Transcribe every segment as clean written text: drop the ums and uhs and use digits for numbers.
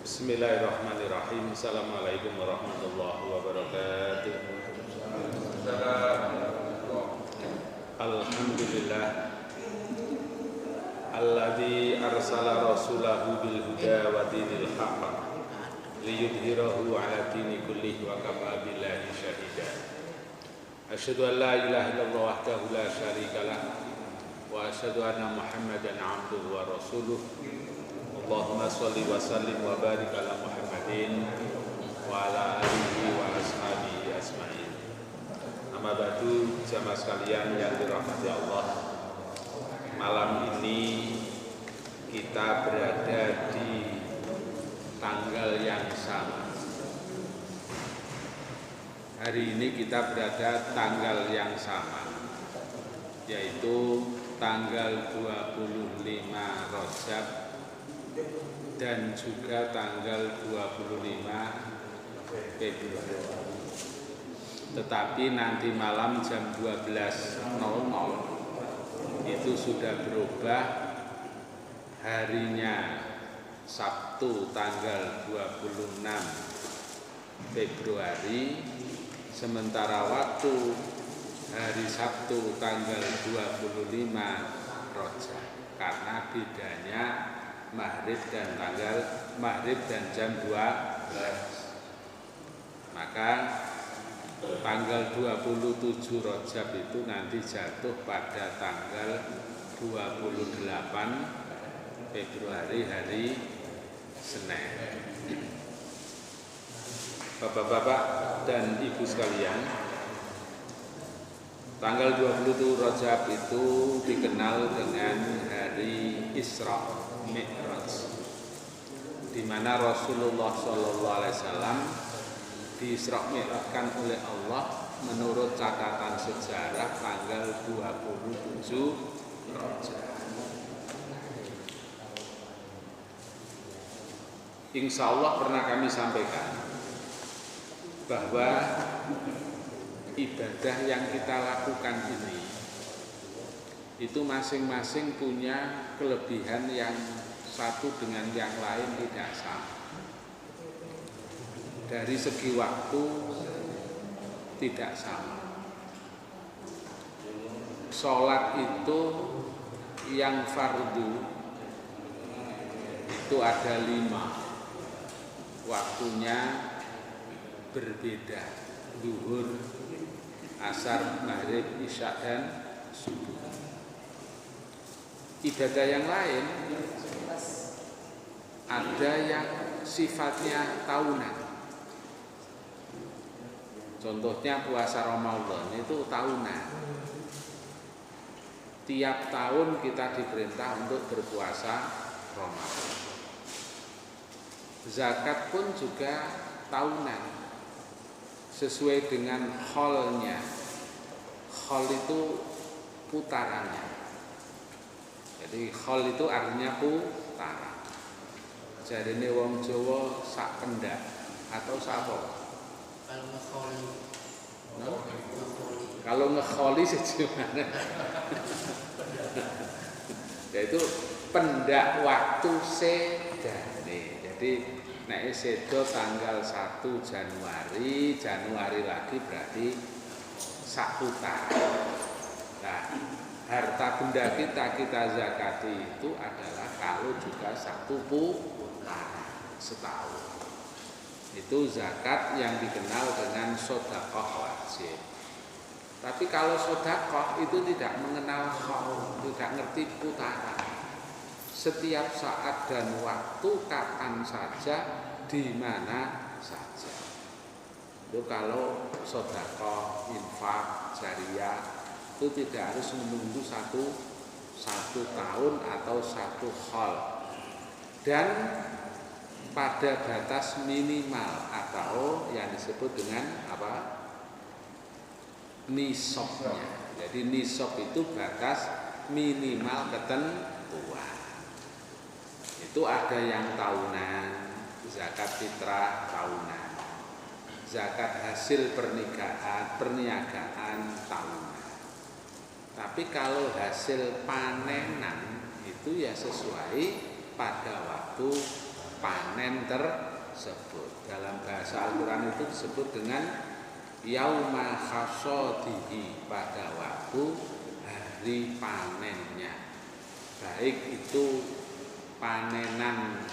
Bismillahirrahmanirrahim. Assalamualaikum warahmatullahi wabarakatuh. Alhamdulillah alladzi arsala rasulahu bil huda wa dinil haqq liyudhhirahu 'ala dini kullihi wa kafa billahi shahida. Asyhadu an la ilaha illallah wahdahu la syarika lah wa asyhadu anna Muhammadan 'abduhu wa rasuluh. Allahumma sholli wa sallim wa barik ala Muhammadin wa ala alihi wa ashabihi asma'in. Amma ba'du, jamaah sekalian yang dirahmati Allah. Malam ini kita berada di tanggal yang sama. Hari ini kita berada tanggal yang sama, yaitu tanggal 25 Rajab dan juga tanggal 25 Februari. Tetapi nanti malam jam 12.00 itu sudah berubah, harinya Sabtu tanggal 26 Februari, sementara waktu hari Sabtu tanggal 25 Rajab, karena bedanya Maghrib dan jam 12. Maka tanggal 27 Rajab itu nanti jatuh pada tanggal 28 Februari, hari Senin. Bapak-bapak dan ibu sekalian, tanggal 27 Rajab itu dikenal dengan hari Isra Mi'raj, di mana Rasulullah SAW diisra mi'rajkan oleh Allah menurut catatan sejarah tanggal 27 Rajab. Insya Allah pernah kami sampaikan bahwa ibadah yang kita lakukan ini itu masing-masing punya kelebihan yang satu dengan yang lain tidak sama. Dari segi waktu tidak sama. Sholat itu yang fardu itu ada 5. Waktunya berbeda: zuhur, asar, maghrib, isya, dan subuh. Ibadah yang lain ada yang sifatnya tahunan. Contohnya puasa Ramadan itu tahunan. Tiap tahun kita diperintah untuk berpuasa Ramadan. Zakat pun juga tahunan, sesuai dengan kholnya. Khol itu putarannya. Jadi khol itu artinya putaran. Jarine wong Jawa sak pendak atau sak apa? Kalau ngekholi sejumlah. Yaitu pendak waktu sedane. Jadi nek sedo tanggal 1 Januari lagi berarti sak putaran. Nah, harta benda kita zakati itu adalah kalau juga satu putaran setahun. Itu zakat yang dikenal dengan sedekah wajib. Tapi kalau sedekah itu tidak mengenal haul, tidak ngerti putaran. Setiap saat dan waktu, kapan saja, di mana saja. Itu kalau sedekah, infak, jariyah itu tidak harus menunggu satu tahun atau satu haul, dan pada batas minimal atau yang disebut dengan apa? Nisabnya. Jadi nisab itu batas minimal ketentuan. Itu ada yang tahunan, zakat fitrah tahunan, zakat hasil perniagaan tahunan. Tapi kalau hasil panenan itu ya sesuai pada waktu panen tersebut. Dalam bahasa Al-Quran itu disebut dengan yauma hasadihi, pada waktu hari panennya, baik itu panenan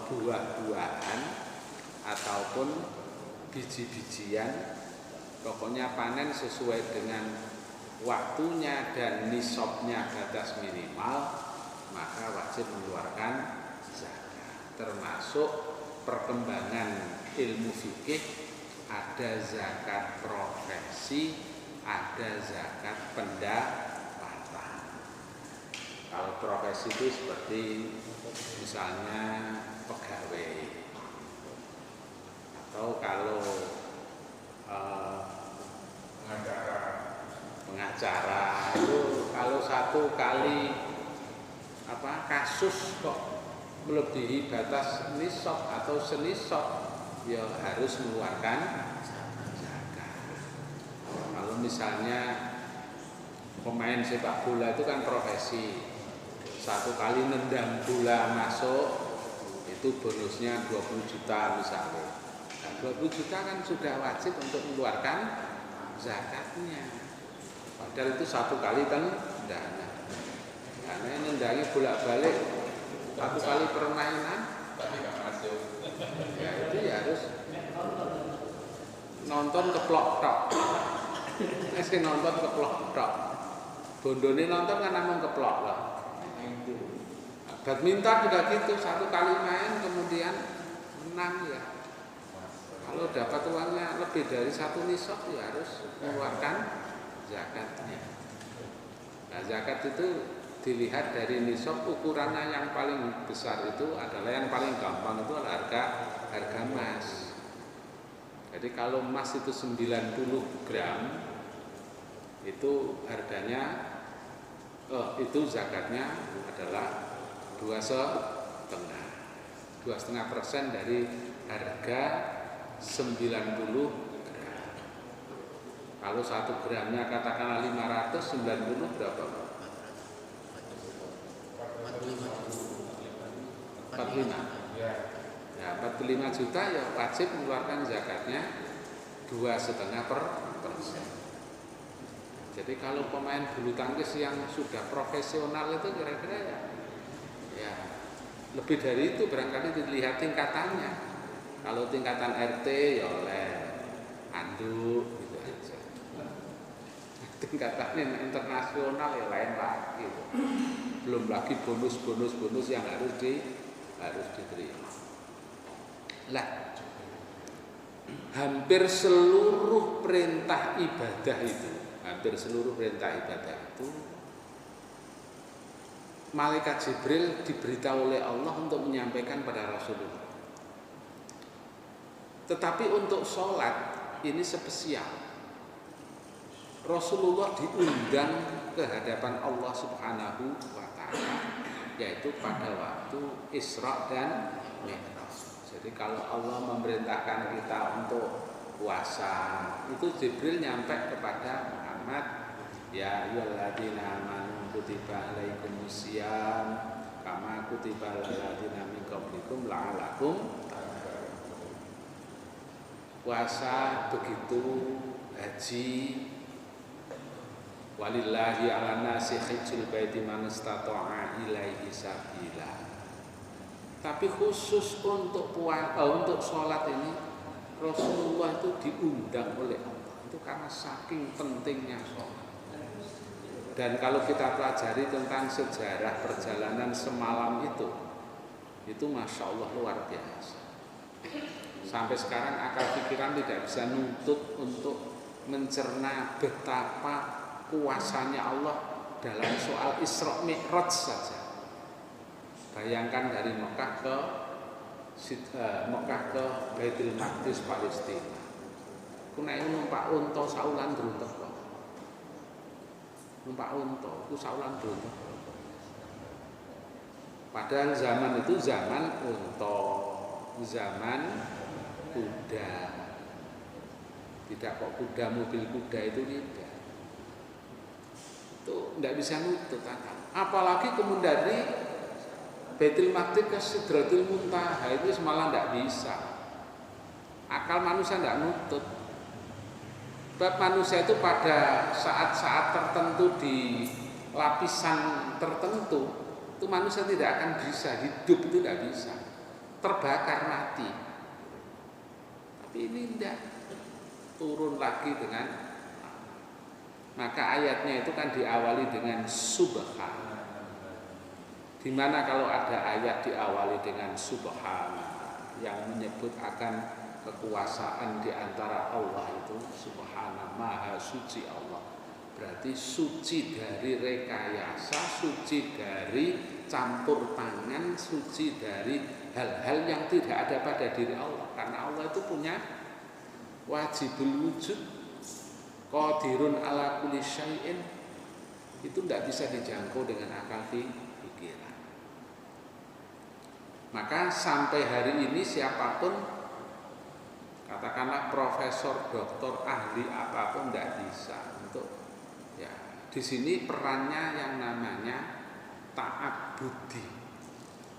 buah-buahan ataupun biji-bijian, pokoknya panen sesuai dengan waktunya dan nisabnya batas minimal, maka wajib mengeluarkan zakat. Termasuk perkembangan ilmu fikih, ada zakat profesi, ada zakat pendapatan. Kalau profesi itu seperti misalnya pegawai, atau kalau pengacara itu kalau satu kali kasus kok melebihi batas nisab atau senisab, ya harus mengeluarkan zakat. Kalau misalnya pemain sepak bola itu kan profesi, satu kali nendang bola masuk itu bonusnya 20 juta misalnya. Nah, 20 juta kan sudah wajib untuk mengeluarkan zakatnya. Padahal itu satu kali tendangan. Karena nendangi bolak-balik satu kali permainan, ya itu ya harus nonton keplok tok. Masih nonton keplok tok. Bondone nonton kan namung keplok lah. Badminton juga gitu, satu kali main kemudian menang ya. Kalau dapat uangnya lebih dari satu nisab ya harus mengeluarkan zakatnya. Nah, zakat itu dilihat dari nisab, ukurannya yang paling besar itu adalah, yang paling gampang itu adalah harga emas. Jadi kalau emas itu 90 gram itu harganya itu zakatnya adalah 2,5% dari harga 90 gram. Kalau 1 gramnya katakanlah 590, berapa? 45. Ya, 45 juta ya wajib mengeluarkan zakatnya 2,5%. Jadi kalau pemain bulu tangkis yang sudah profesional itu kira-kira ya lebih dari itu, barangkali dilihat tingkatannya. Kalau tingkatan RT ya oleh anduk gitu aja. Tingkatannya internasional ya lain lagi. Belum lagi bonus yang harus diterima. Lah, hampir seluruh perintah ibadah itu, Malaikat Jibril diberitahu oleh Allah untuk menyampaikan pada Rasulullah. Tetapi untuk sholat ini spesial. Rasulullah diundang ke hadapan Allah Subhanahu wa Ta'ala, yaitu pada waktu Isra dan Mi'raj. Jadi kalau Allah memerintahkan kita untuk puasa, itu Jibril nyampe kepada Muhammad, ya ayyuhalladzina amanu kutiba alaikumusiyam kama kutiba alal ladzina min qablikum la'allakum tattaqun. Puasa begitu, haji, walillahi 'alan nasi hajjul baiti man istata'a ilaihi sabila. Tapi khusus untuk untuk sholat ini Rasulullah itu diundang oleh Allah, itu karena saking pentingnya sholat. Dan kalau kita pelajari tentang sejarah perjalanan semalam itu Masya Allah luar biasa. Sampai sekarang akal pikiran tidak bisa nuntut untuk mencerna betapa kuasanya Allah dalam soal Isra Mi'raj saja. Bayangkan dari Mekah ke Baitul Maqdis Palestina. Kuna numpak unta saulan druntek kok. Numpak unta itu saulan druntek. Padahal zaman itu zaman unta, zaman kuda. Tidak kok kuda, mobil kuda itu tidak. Itu tidak bisa nutut akal. Apalagi kemudian dari Baitul Maqdis ke Sidratul Muntaha itu malah tidak bisa. Akal manusia tidak nutut. Sebab manusia itu pada saat-saat tertentu di lapisan tertentu itu manusia tidak akan bisa hidup, itu tidak bisa, terbakar mati. Tapi ini tidak, turun lagi dengan, maka ayatnya itu kan diawali dengan subhan. Dimana kalau ada ayat diawali dengan subhan yang menyebut akan kekuasaan di antara Allah itu subhana, maha suci Allah, berarti suci dari rekayasa, suci dari campur tangan, suci dari hal-hal yang tidak ada pada diri Allah. Karena Allah itu punya wajibul wujud, qadirun ala kulli syai'in, itu tidak bisa dijangkau dengan akal pikiran. Maka sampai hari ini siapapun, katakanlah profesor, doktor, ahli apapun tidak bisa untuk, ya, di sini perannya yang namanya ta'abbudi,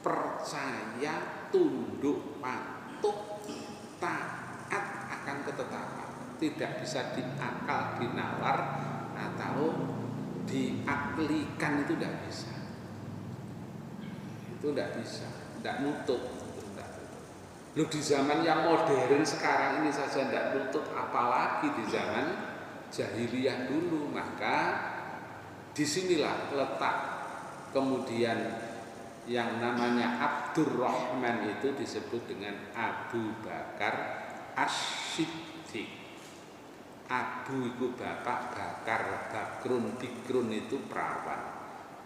percaya, tunduk, patuh, taat akan ketetapan. Tidak bisa diakal, dinalar atau diaklikan, itu tidak bisa. Itu tidak bisa, tidak nutut. Loh, di zaman yang modern sekarang ini saja tidak nutut, apalagi di zaman jahiliyah dulu. Maka disinilah letak kemudian yang namanya Abdurrahman itu disebut dengan Abu Bakar As-Siddiq. Abu itu bapak, Bakar, Bakrun, Bikrun itu perawan,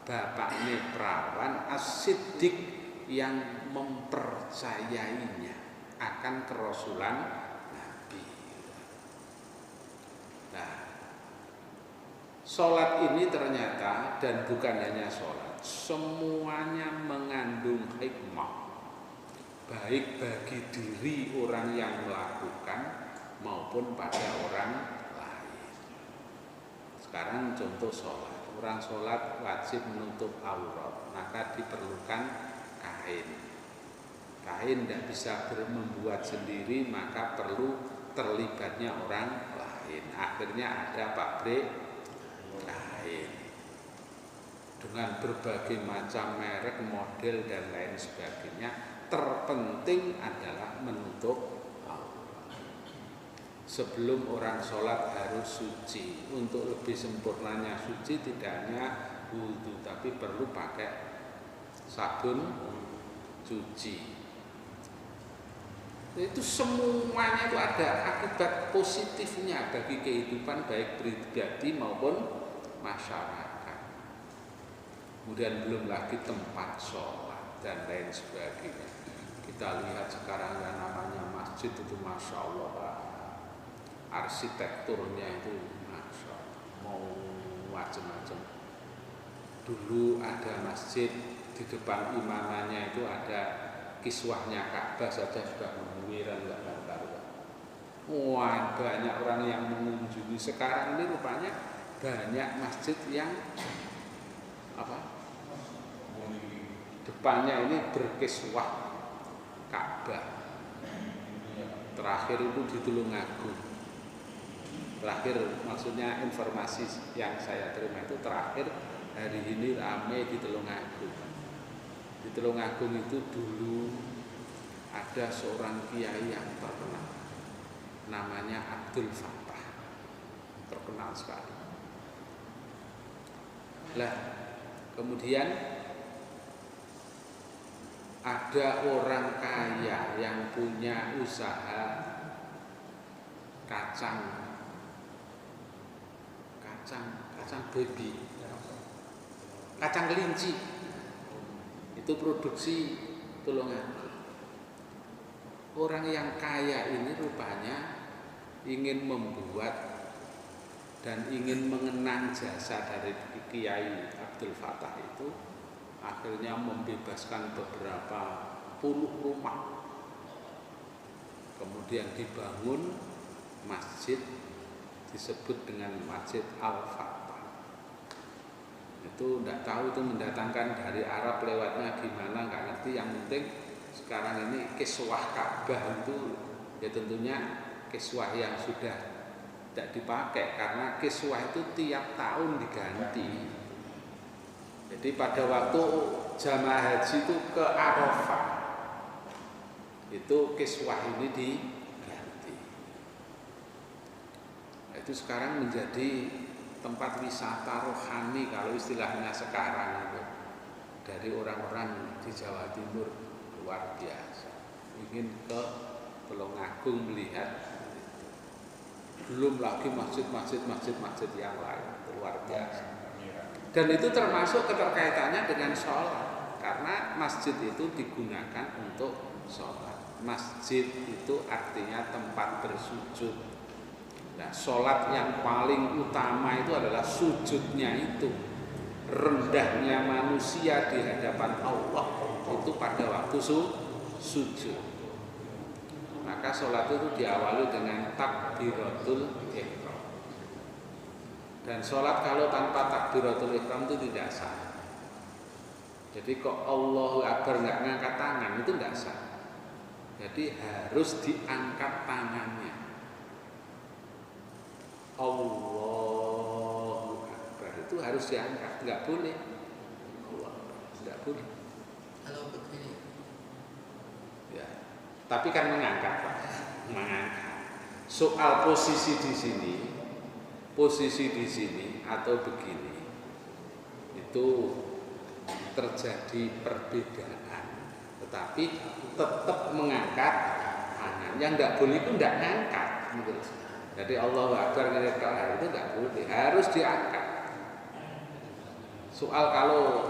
bapaknya perawan, As-Siddiq yang mempercayainya akan kerasulan Nabi. Nah, sholat ini ternyata, dan bukan hanya sholat, semuanya mengandung hikmah, baik bagi diri orang yang melakukan maupun pada orang lain. Sekarang contoh sholat, orang sholat wajib menutup aurat, maka diperlukan kain. Kain tidak bisa membuat sendiri, maka perlu terlibatnya orang lain. Akhirnya ada pabrik kain dengan berbagai macam merek, model dan lain sebagainya. Terpenting adalah menutup aurat. Sebelum orang sholat harus suci. Untuk lebih sempurnanya suci tidak hanya wudhu, tapi perlu pakai sabun cuci. Itu semuanya itu ada akibat positifnya bagi kehidupan baik pribadi maupun masyarakat. Kemudian belum lagi tempat sholat dan lain sebagainya. Kita lihat sekarang yang namanya masjid itu masya Allah, Pak. Arsitekturnya itu masya Allah, mau macam-macam. Dulu ada masjid, di depan imamannya itu ada kiswahnya Ka'bah saja sudah mengwiran, enggak karuan. Wah, banyak orang yang mengunjungi. Sekarang ini rupanya banyak masjid yang depannya ini berkiswah Ka'bah. Terakhir itu di Tulungagung. Terakhir, maksudnya informasi yang saya terima itu terakhir hari ini ramai di Tulungagung. Di Tulungagung itu dulu ada seorang kiai yang terkenal, namanya Abdul Fattah, terkenal sekali. Lah, kemudian ada orang kaya yang punya usaha kacang baby, kacang kelinci. Itu produksi Tulungagung. Orang yang kaya ini rupanya ingin membuat dan ingin mengenang jasa dari Kiai Abdul Fattah itu, akhirnya membebaskan beberapa puluh rumah. Kemudian dibangun masjid disebut dengan Masjid Al-Fattah. Itu tidak tahu itu mendatangkan dari Arab lewatnya gimana, nggak ngerti. Yang penting sekarang ini kiswah Ka'bah itu ya tentunya kiswah yang sudah tidak dipakai, karena kiswah itu tiap tahun diganti. Jadi pada waktu jamaah haji itu ke Arafah, itu kiswah ini diganti. Nah, itu sekarang menjadi tempat wisata rohani kalau istilahnya sekarang itu, dari orang-orang di Jawa Timur luar biasa ingin ke Tulungagung melihat. Belum lagi masjid yang lain, luar biasa. Dan itu termasuk keterkaitannya dengan sholat, karena masjid itu digunakan untuk sholat. Masjid itu artinya tempat bersujud. Nah, sholat yang paling utama itu adalah sujudnya itu. Rendahnya manusia di hadapan Allah itu pada waktu sujud. Maka sholat itu diawali dengan takbiratul ihram. Dan sholat kalau tanpa takbiratul ihram itu tidak sah. Jadi kok Allahu Akbar nggak ngangkat tangan itu tidak sah. Jadi harus diangkat tangannya. Allahu Akbar itu harus diangkat, nggak boleh. Allah nggak boleh. Kalau begini, ya. Tapi kan mengangkat, Pak. Mengangkat. Soal posisi di sini atau begini, itu terjadi perbedaan. Tetapi tetap mengangkat tangan. Yang nggak boleh itu nggak ngangkat. Jadi Allahu Akbar itu nggak boleh, harus diangkat. Soal kalau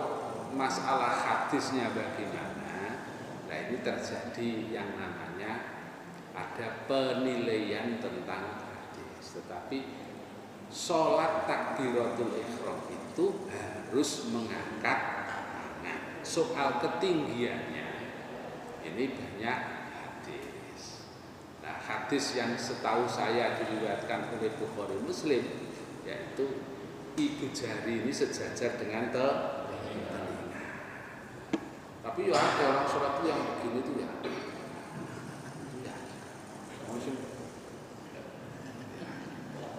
masalah hadisnya bagaimana, nah ini terjadi yang namanya ada penilaian tentang hadis. Tetapi sholat takbiratul ihram itu harus mengangkat tangan. Soal ketinggiannya ini banyak hadis. Nah, hadis yang setahu saya diriwayatkan oleh Bukhari Muslim, yaitu ibu jari ini sejajar dengan telinga. Tapi ya ada orang sholat itu yang begini tuh ya.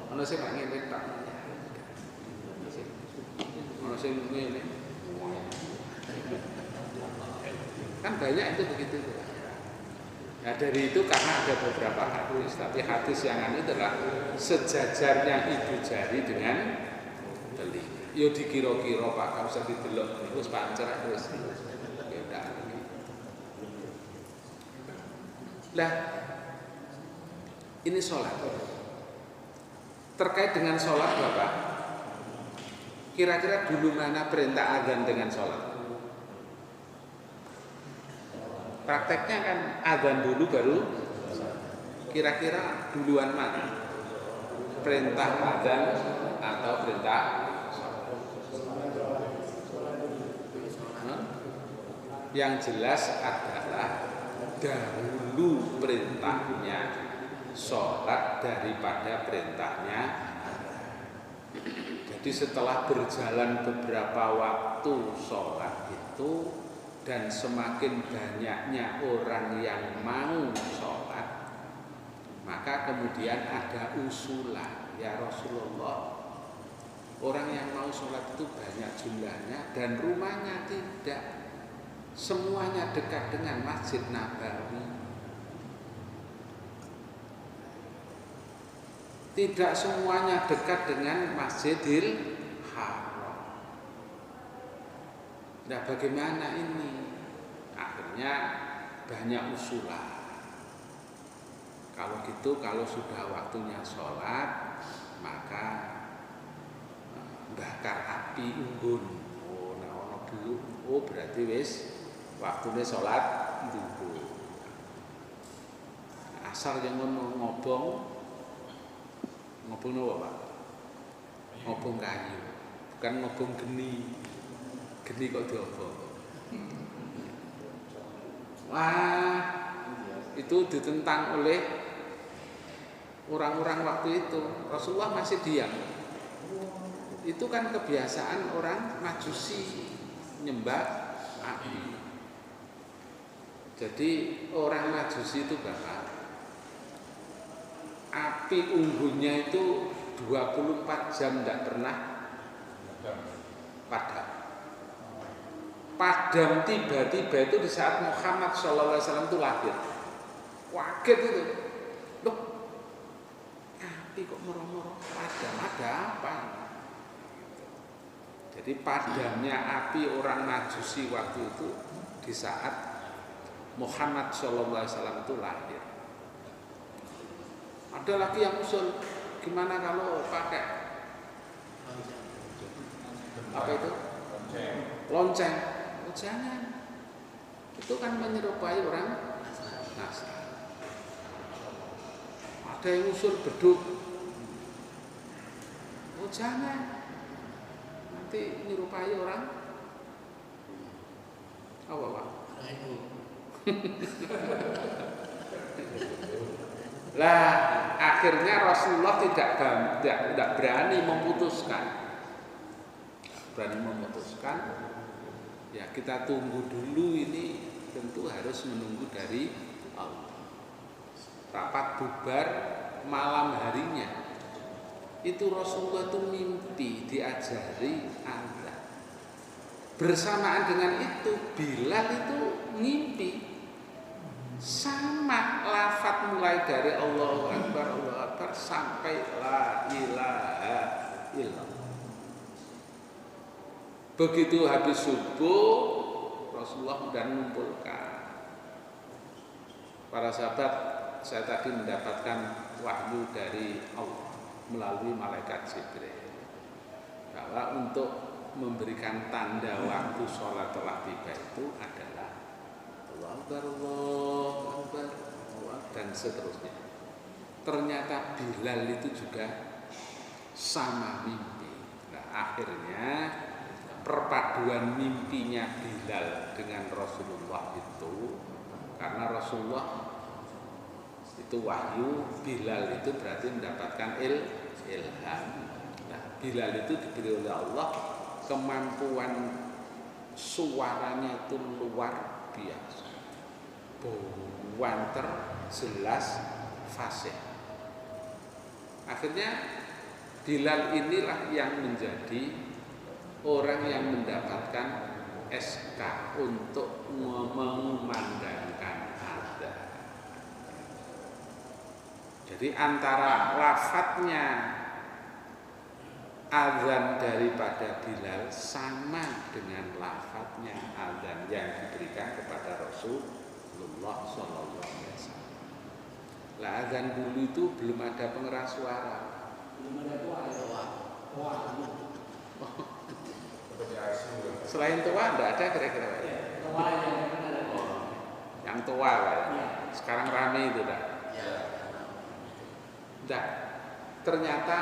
Mana sih nggak ngene tak? Mana sih ngene? Kan banyak itu begitu. Nah dari itu karena ada beberapa hadis, tapi hadis yang ini adalah sejajarnya ibu jari dengan telinga. Yo dikira-kira Pak, kalau usah didelok terus pancer terus. Ya udah. Lah ini sholat. Terkait dengan sholat Bapak, kira-kira dulu mana perintah azan dengan sholat? Prakteknya kan azan dulu baru. Kira-kira duluan mana? Perintah azan atau perintah sholat? Yang jelas adalah dahulu perintahnya sholat daripada perintahnya. Jadi setelah berjalan beberapa waktu sholat itu, dan semakin banyaknya orang yang mau sholat, maka kemudian ada usulan, ya Rasulullah, orang yang mau sholat itu banyak jumlahnya dan rumahnya tidak semuanya dekat dengan Masjid Nabawi. Tidak semuanya dekat dengan Masjidil Haram. Nah bagaimana ini? Akhirnya banyak usulan. Kalau gitu, kalau sudah waktunya sholat, maka bakar api unggun. Oh, nah ono dulu. Oh berarti wis waktunya sholat dulu. Asal yang ngobong apa Pak? Ngobong kayu, bukan ngobong geni. Geni kok diobong. Wah, itu ditentang oleh orang-orang waktu itu. Rasulullah masih diam. Itu kan kebiasaan orang Majusi nyembah api. Jadi orang Majusi itu Bapak, api unggunnya itu 24 jam tidak pernah padam. Padam tiba-tiba itu di saat Muhammad SAW itu lahir. Kaget itu. Loh, api kok moro-moro padam, ada apa? Jadi padamnya api orang Majusi waktu itu di saat Muhammad SAW itu lahir. Ada lagi yang usul, gimana kalau pakai apa itu? Lonceng. Oh, jangan. Itu kan menyerupai orang Nasrani. Ada yang usul beduk. Oh, jangan. Nanti menyerupai orang apa Pak? Lah akhirnya Rasulullah tidak berani memutuskan. Ya kita tunggu dulu, ini tentu harus menunggu dari Allah. Rapat bubar malam harinya itu Rasulullah itu mimpi diajari azan. Bersamaan dengan itu Bilal itu mimpi sama lafaz mulai dari Allahu Akbar sampai la ilaha illallah. Begitu habis subuh Rasulullah sudah mengumpulkan para sahabat. Saya tadi mendapatkan wahyu dari Allah melalui malaikat Jibril bahwa untuk memberikan tanda waktu sholat telah tiba itu adalah Allahu Akbar dan seterusnya. Ternyata Bilal itu juga sama mimpi. Nah, akhirnya perpaduan mimpinya Bilal dengan Rasulullah itu, karena Rasulullah itu wahyu, Bilal itu berarti mendapatkan ilham. Nah, Bilal itu diberi oleh Allah kemampuan suaranya itu luar biasa, banter, jelas, fasih. Akhirnya Bilal inilah yang menjadi orang yang mendapatkan SK untuk mengumandangkan azan. Jadi antara lafadznya azan daripada Bilal sama dengan lafadznya azan yang diberikan kepada Rasulullah SAW. Lah azan dulu itu belum ada pengeras suara, belum ada toa. Selain toa enggak ada kira-kira Pak? Toa yang toa Pak. Sekarang rame itu Pak. Enggak. Ternyata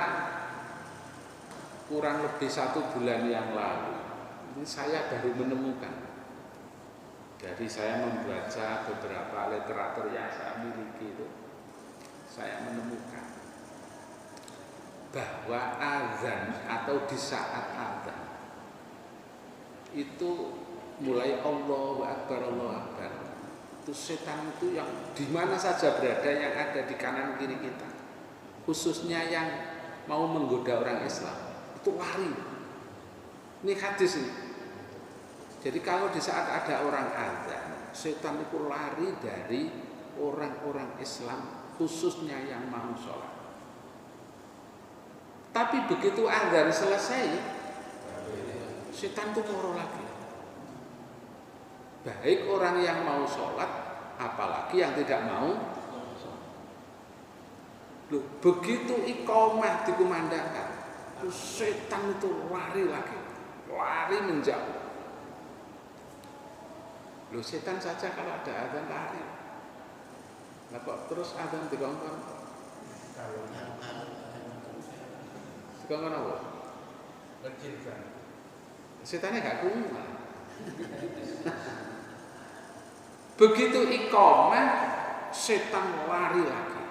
kurang lebih 1 bulan yang lalu ini saya baru menemukan. Jadi saya membaca beberapa literatur yang saya miliki itu, saya menemukan bahwa azan atau di saat azan itu mulai Allahu Akbar itu setan itu yang di mana saja berada, yang ada di kanan kiri kita, khususnya yang mau menggoda orang Islam itu lari. Ini hadis ini. Jadi kalau di saat ada orang azan, setan itu lari dari orang-orang Islam, khususnya yang mau sholat. Tapi begitu azan selesai, setan itu moro lagi. Baik orang yang mau sholat, apalagi yang tidak mau sholat. Loh, begitu iqamah dikumandangkan, setan itu lari lagi, lari menjauh. Loh, setan saja kalau ada azan lari. Nah kok terus azan dikongkon? Dikongkon apa? Kecilkan. Setannya gak kuat. Begitu iqamah, setan lari lagi.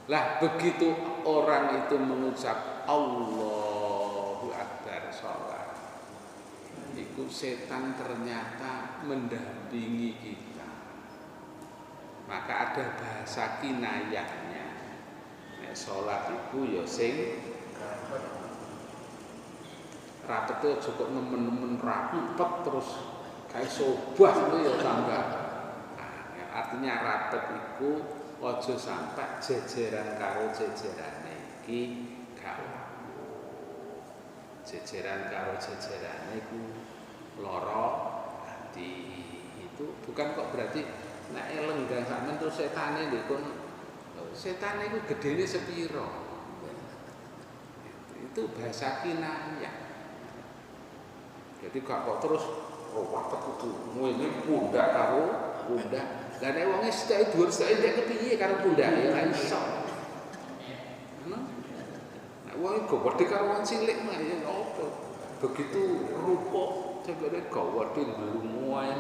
Lah begitu orang itu mengucap Allahu iku setan ternyata mendampingi kita. Maka ada bahasa kinayahnya. Nek salat iku ya sing rapet itu cukup nemen-nemen rapet terus kayak sobah itu ya tambah. Artinya rapet itu ojo sampai jejeran karo jejerane iki gak jejeran karo jejerane iku lara ati. Itu bukan kok berarti nek lenggang sampean terus setane ndekon setane iku gedene sepiro. Itu bahasa kinayah. Jadi gak kok terus waket kudu ngene pundak karo pundak. Lah nek wong sedek dhuwur sedek ndek kepiye karo pundak ya ora iso. Nek wong gowedhe karo wong cilik mah ya opo. Begitu rupa jebule gowedhe nglungu ae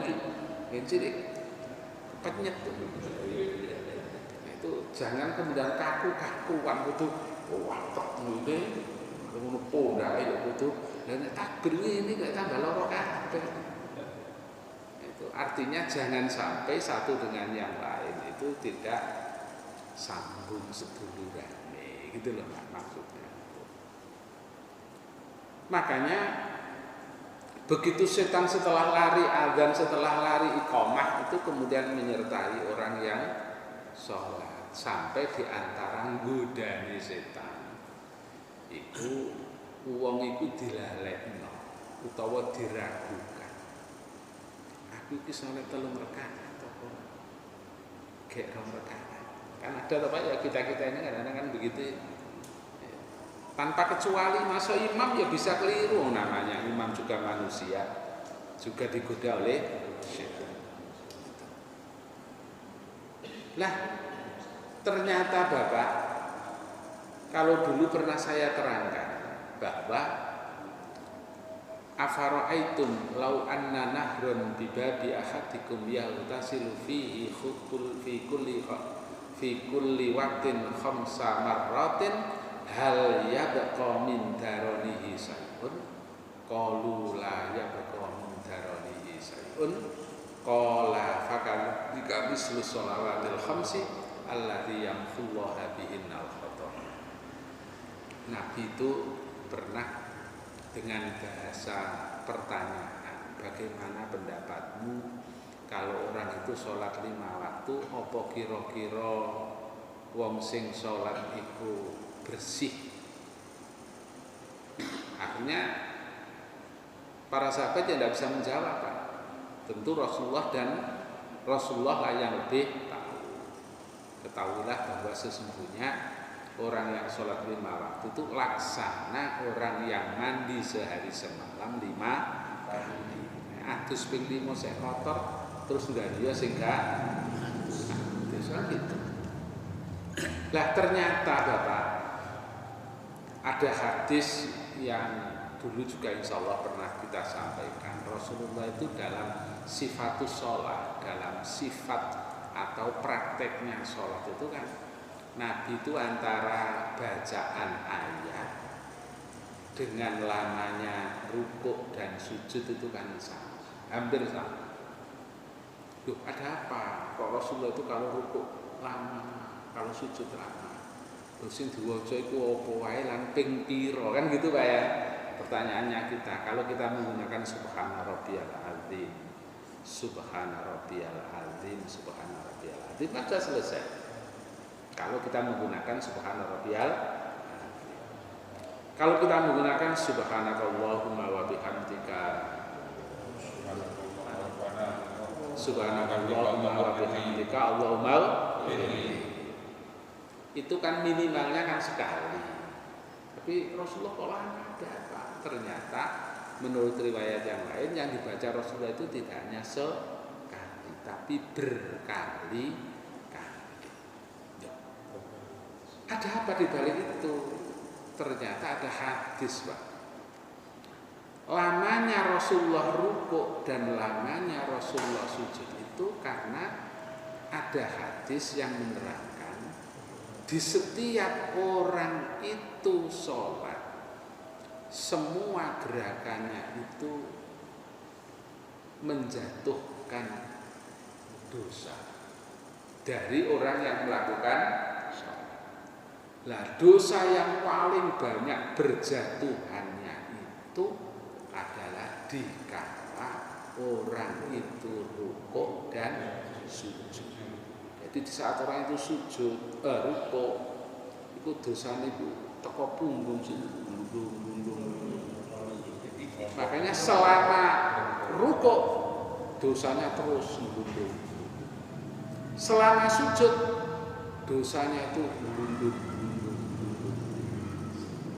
nek cilik penyet. Itu jangan kemudian kaku-kakuan kudu waket ngene ngono pundak ya kudu. Lah nek takbir ini gak tambah lara kabeh. Itu artinya jangan sampai satu dengan yang lain itu tidak sambung sedulurane, gitu loh maksudnya. Makanya begitu setan setelah lari adzan, setelah lari iqamah itu kemudian menyertai orang yang sholat sampai di antara godane setan. Iku wong iku dilalekno utawa diragukan. Aku iki salat 3 rakaat apa gek 2 rakaat. Kan ada Pak ya kita-kita ini kadang-kadang kan begitu. Tanpa kecuali masa imam ya bisa keliru namanya. Imam juga manusia, juga digoda oleh syaitan. Lah ternyata Bapak, kalau dulu pernah saya terangkan bahwa afara'aitum law anna nahrun bi babi ahadikum yaghtasilu fihi fi kulli waqtin khamsa marratin hal yabqa min daranihi sayun qalu la yabqa min daranihi sayun qala fakal jika mislu shalawatil khamsi allati yamhullaha bihinnal khata. Nabi itu pernah dengan bahasa pertanyaan, bagaimana pendapatmu kalau orang itu sholat 5 waktu, apa kira-kira wong sing sholat itu bersih? Akhirnya para sahabat yang tidak bisa menjawab, Pak. Tentu Rasulullah dan Rasulullah lah yang lebih tahu. Ketahuilah bahwa sesungguhnya orang yang sholat 5 waktu itu laksana orang yang mandi sehari semalam 5 kali. Adus ping 5 sek kotor terus nggak dia sehingga adus kan gitu. Lah ternyata Bapak ada hadis yang dulu juga insya Allah pernah kita sampaikan. Rasulullah itu dalam sifatus sholat, dalam sifat atau prakteknya sholat itu kan Nabi itu antara bacaan ayat dengan lamanya rukuk dan sujud itu kan sama, hampir sama. Loh, ada apa? Kok Rasulullah itu kalau rukuk lama, kalau sujud lama? Terus sing diwaca iku apa wae lan ping pira kan gitu Pak ya. Pertanyaannya kita, kalau kita menggunakan subhana rabbiyal azim, subhana rabbiyal azim, subhana rabbiyal azim, maka selesai. Kalau kita menggunakan subhana rabbiyal, kalau kita menggunakan subhanakallahumma wa bihamdika, subhanakallahumma wa bihamdika Allahumma, itu kan minimalnya kan sekali. Tapi Rasulullah kok lama ada Pak? Ternyata menurut riwayat yang lain yang dibaca Rasulullah itu tidak hanya sekali, tapi berkali. Ada apa di balik itu? Ternyata ada hadis, Pak. Lamanya Rasulullah rukuk dan lamanya Rasulullah sujud itu karena ada hadis yang menerangkan di setiap orang itu sholat, semua gerakannya itu menjatuhkan dosa dari orang yang melakukan sholat. Lah dosa yang paling banyak berjatuhannya itu adalah dikala orang itu rukuk dan sujud. Jadi di saat orang itu sujud, rukuk, itu dosanya itu teko punggung sih, makanya selama rukuk dosanya terus nundung. Selama sujud dosanya itu nundung.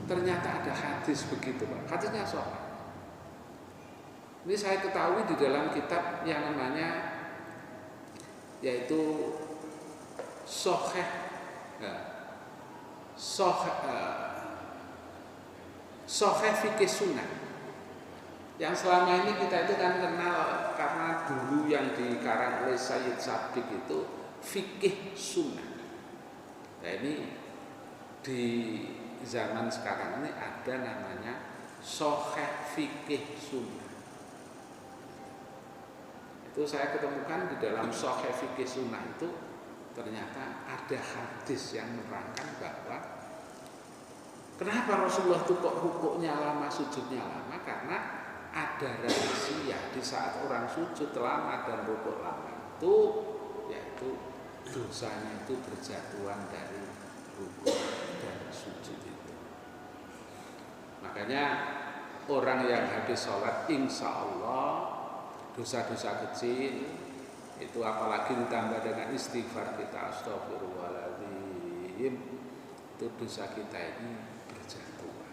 Ternyata ada hadis begitu, Pak. Hadisnya soal. Ini saya ketahui di dalam kitab yang namanya yaitu Sahih Fikih Sunnah. Yang selama ini kita itu kan kenal karena dulu yang dikarang oleh Sayyid Sabiq itu Fikih Sunnah. Nah ini di zaman sekarang ini ada namanya Sahih Fikih Sunnah. Itu saya ketemukan di dalam Sahih Fikih Sunnah itu ternyata ada hadis yang menerangkan bahwa kenapa Rasulullah itu kok rukuknya lama, sujudnya lama, karena ada rahasia di saat orang sujud lama dan rukuk lama itu, yaitu dosanya itu berjatuhan dari rukuk dan sujud itu. Makanya orang yang habis sholat insya Allah dosa-dosa kecil itu apalagi ditambah dengan istighfar kita, astagfirullahaladzim, itu dosa kita ini berjatuhan.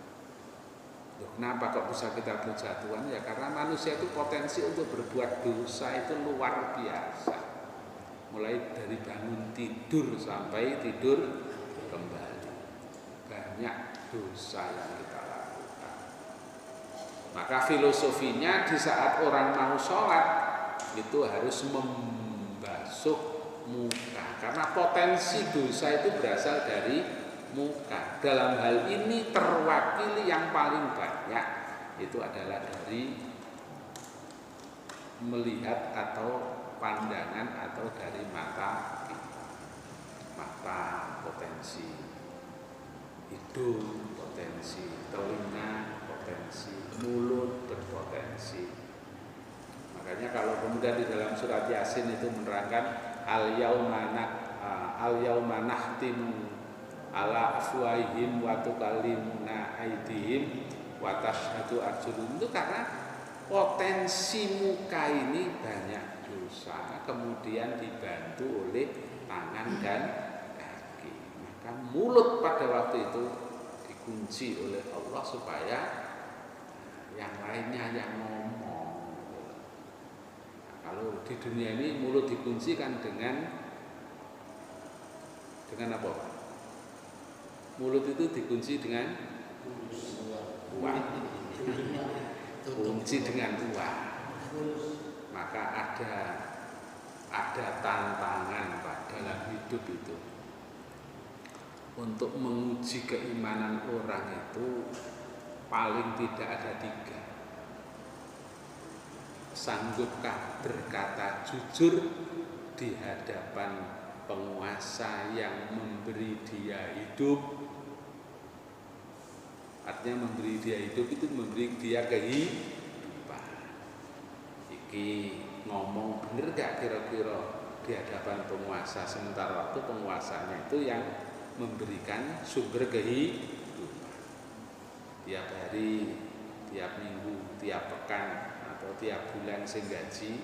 Loh, kenapa kok dosa kita berjatuhan? Ya karena manusia itu potensi untuk berbuat dosa itu luar biasa. Mulai dari bangun tidur sampai tidur kembali, banyak dosa yang kita lakukan. Maka filosofinya di saat orang mau sholat itu harus membasuh muka, karena potensi dosa itu berasal dari muka. Dalam hal ini terwakili yang paling banyak itu adalah dari melihat atau pandangan atau dari mata kita. Mata potensi hidung, potensi telinga, potensi mulut berpotensi. Makanya kalau kemudian di dalam surat Yasin itu menerangkan al-yauma nahtimu ala afwahihim wa tukallimuna aydihim wa tashhadu arjuluhum, itu karena potensi muka ini banyak dosa kemudian dibantu oleh tangan dan kaki. Maka mulut pada waktu itu dikunci oleh Allah supaya yang lainnya yang ngomong. Kalau di dunia ini mulut dikunci kan dengan apa? Mulut itu dikunci dengan uang. Kunci dengan uang. Maka ada tantangan dalam hidup itu. Untuk menguji keimanan orang itu paling tidak ada 3. Sanggupkah berkata jujur di hadapan penguasa yang memberi dia hidup? Artinya memberi dia hidup itu memberi dia kehidupan. Iki ngomong bener gak kira-kira di hadapan penguasa, sementara waktu penguasanya itu yang memberikan sumber kehidupan. Tiap hari, tiap minggu, tiap pekan atau tiap bulan sing gaji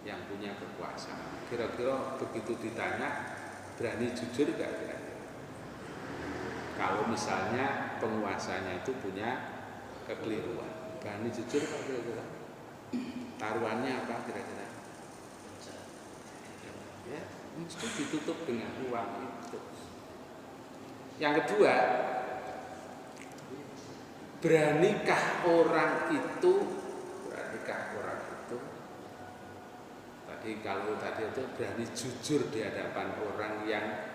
yang punya kekuasaan. Kira-kira begitu ditanya berani jujur gak kira-kira? Kalau misalnya penguasanya itu punya kekeliruan, berani jujur gak kira-kira? Taruhannya apa kira-kira? Ya, mesti ditutup dengan uang itu. Yang kedua, beranikah orang itu kalau tadi itu berani jujur di hadapan orang yang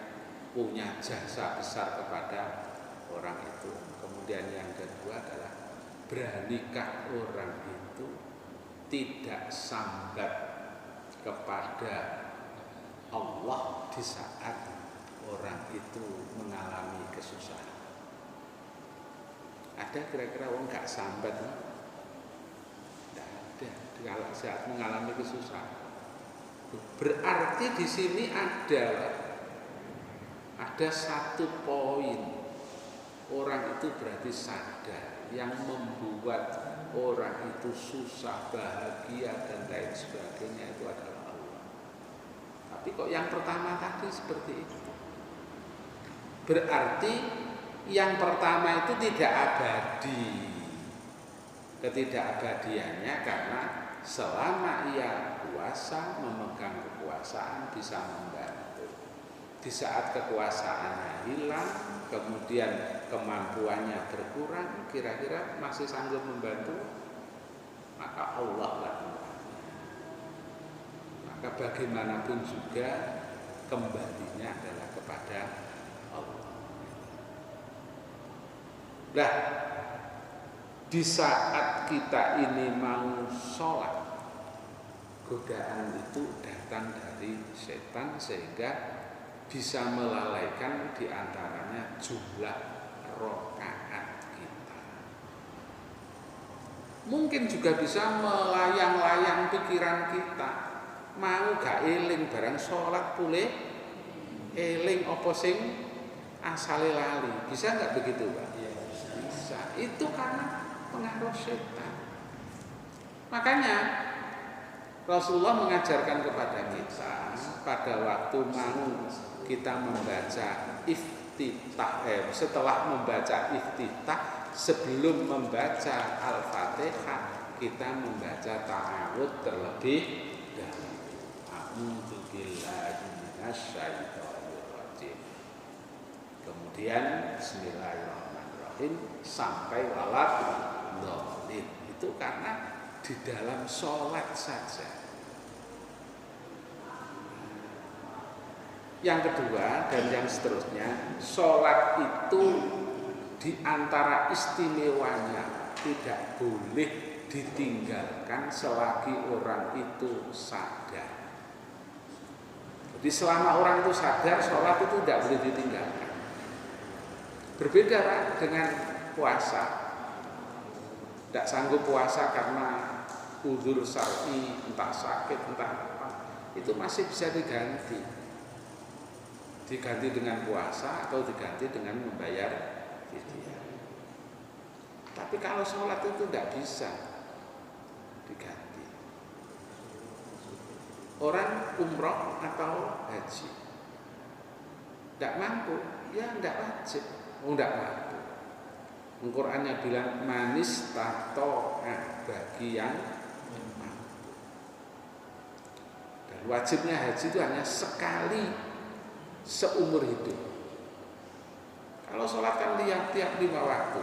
punya jasa besar kepada orang itu. Kemudian yang kedua adalah beranikah orang itu tidak sambat kepada Allah di saat orang itu mengalami kesusahan. Ada kira-kira orang nggak sambat? Tidak ada. Kalau saat mengalami kesusahan, berarti di sini ada satu poin. Orang itu berarti sadar yang membuat orang itu susah, bahagia dan lain sebagainya itu adalah Allah. Tapi kok yang pertama tadi seperti itu? Berarti yang pertama itu tidak abadi. Ketidakabadiannya karena selama ia kuasa, memegang kekuasaan bisa membantu. Di saat kekuasaannya hilang, kemudian kemampuannya berkurang, kira-kira masih sanggup membantu? Maka Allah lah tempatnya. Maka bagaimanapun juga kembalinya adalah kepada Allah. Nah, di saat kita ini mau sholat, godaan itu datang dari setan sehingga bisa melalaikan diantaranya jumlah rakaat kita. Mungkin juga bisa melayang-layang pikiran kita. Mau gak eling barang sholat pulih eling opo sing asale lali. Bisa gak begitu, Pak? Bisa. Itu karena pengaruh setan. Makanya Rasulullah mengajarkan kepada kita pada waktu mau kita membaca iftitah, setelah membaca iftitah, sebelum membaca Al-Fatihah kita membaca ta'awudz terlebih dahulu. A'udzu billahi minasyaitonir rajim. Kemudian bismillahirrahmanirrahim sampai walad dhalin. Itu karena di dalam sholat saja. Yang kedua dan yang seterusnya, sholat itu di antara istimewanya tidak boleh ditinggalkan selagi orang itu sadar. Jadi selama orang itu sadar, sholat itu tidak boleh ditinggalkan. Berbeda Pak dengan puasa. Tidak sanggup puasa karena udzur syar'i, entah sakit, entah apa, itu masih bisa diganti dengan puasa atau diganti dengan membayar fidyah. Tapi kalau sholat itu tidak bisa diganti. Orang umroh atau haji tidak mampu, ya tidak wajib, tidak mampu. Al-Qur'annya bilang manis tato'ah, bagi yang mampu. Dan wajibnya haji itu hanya sekali seumur hidup. Kalau sholat kan tiap 5 waktu.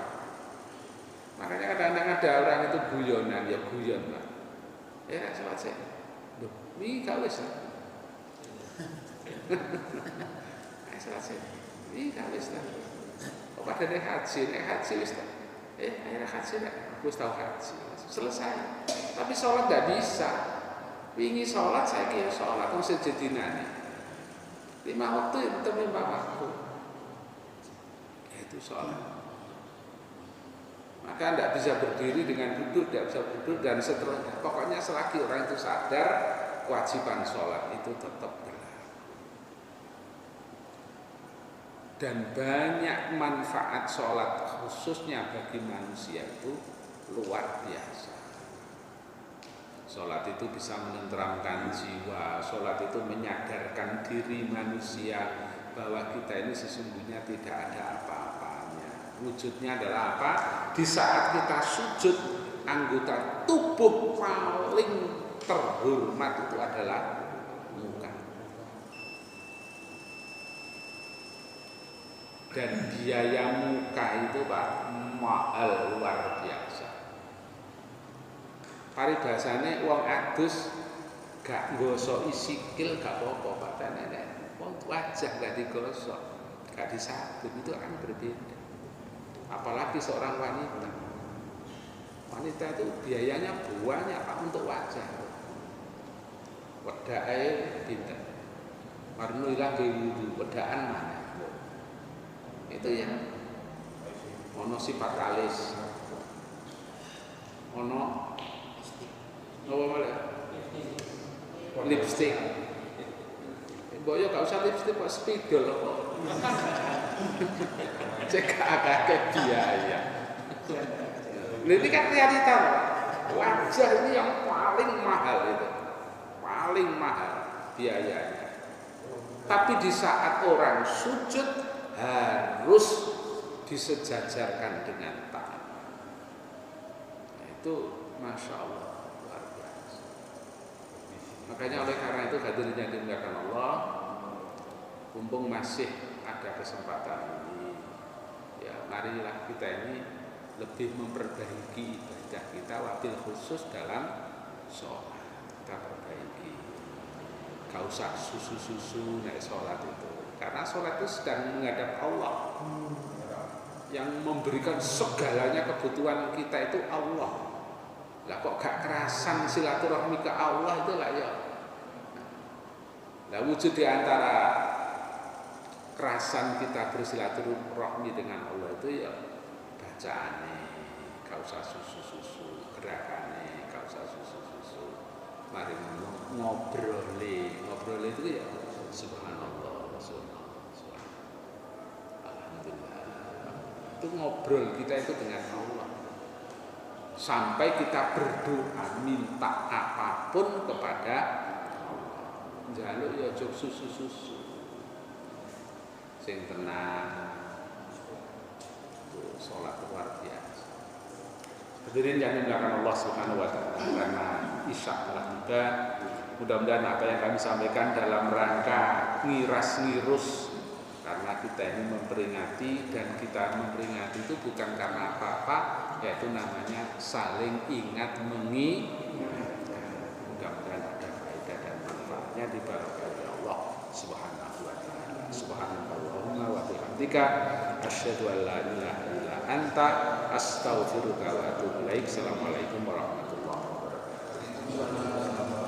Makanya kadang-kadang ada orang itu guyonan, ya guyon Pak. Sholat saya. Loh, ini gak wis. Sholat saya. Ini gak wis. Kok pada haji wis. Akhirnya haji nek. Aku tahu haji. Selesai. Tapi sholat gak bisa. Wingi sholat saya kira sholat kok sejedinane. 5 waktu itu 5 waktu. Itu sholat. Maka tidak bisa berdiri dengan duduk, tidak bisa duduk dan seterusnya. Pokoknya selagi orang itu sadar, kewajiban sholat itu tetap berlaku. Dan banyak manfaat sholat khususnya bagi manusia itu luar biasa. Sholat itu bisa menenteramkan jiwa. Sholat itu menyadarkan diri manusia bahwa kita ini sesungguhnya tidak ada apa-apanya. Wujudnya adalah apa? Di saat kita sujud, anggota tubuh paling terhormat itu adalah muka. Dan biaya muka itu Pak mahal luar biasa. Paribasane wong adus gak ngosok sikil gak apa-apa Pak tenan. Wong wajah gak digosok, gak disabun itu akan berbeda. Apalagi seorang wanita. Wanita itu biayanya banyak Pak untuk wajah. Wedake pinten. Marno ilang ke wudu, wedaan mana? Itu ya. Ono sifat alis. Ono apa malah? Lipstick. Mbok yo gak usah lipstick kok spidol kok. Cek agak biaya. Ini kan realita, wajah ini yang paling mahal itu, paling mahal biayanya. Tapi di saat orang sujud harus disejajarkan dengan tangan. Itu masya Allah luar biasa. Makanya oleh karena itu hadirin yang dimuliakan Allah, mumpung masih ada kesempatan ini, ya marilah kita ini lebih memperbaiki ibadah kita, wabil khusus dalam sholat kita perbaiki. Gak usah susu-susu naik sholat itu, karena sholat itu sedang menghadap Allah. Yang memberikan segalanya kebutuhan kita itu Allah. Lah kok gak kerasan silaturahmi ke Allah itu lah ya. Nah, wujud di antara kerasan kita bersilaturahmi dengan Allah itu ya bacaane, gak usah susu-susu, gerakane, gak usah susu-susu. Mari ngobrol itu ya subhanallah, subhanallah. Alhamdulillah. Itu ngobrol kita itu dengan Allah. Sampai kita berdoa minta apapun kepada Allah. Njaluk ya aja susu-susu. Sing tenang. Sholat luar biasa. Hadirin yang dimuliakan Allah Subhanahu wa taala, karena Isya telah tiba, mudah-mudahan apa yang kami sampaikan dalam rangka ngiras-ngirus, karena kita ini memperingati, dan kita memperingati itu bukan karena apa-apa, yaitu namanya saling ingat mengingatkan. Mudah-mudahan ada faedah dan manfaatnya di barokah Allah Subhanahu wa taala. Subhanallahumma wa bihamdika asyhadu an la ilaha illa anta astaghfiruka wa atubu ilaik. Assalamualaikum warahmatullahi wabarakatuh.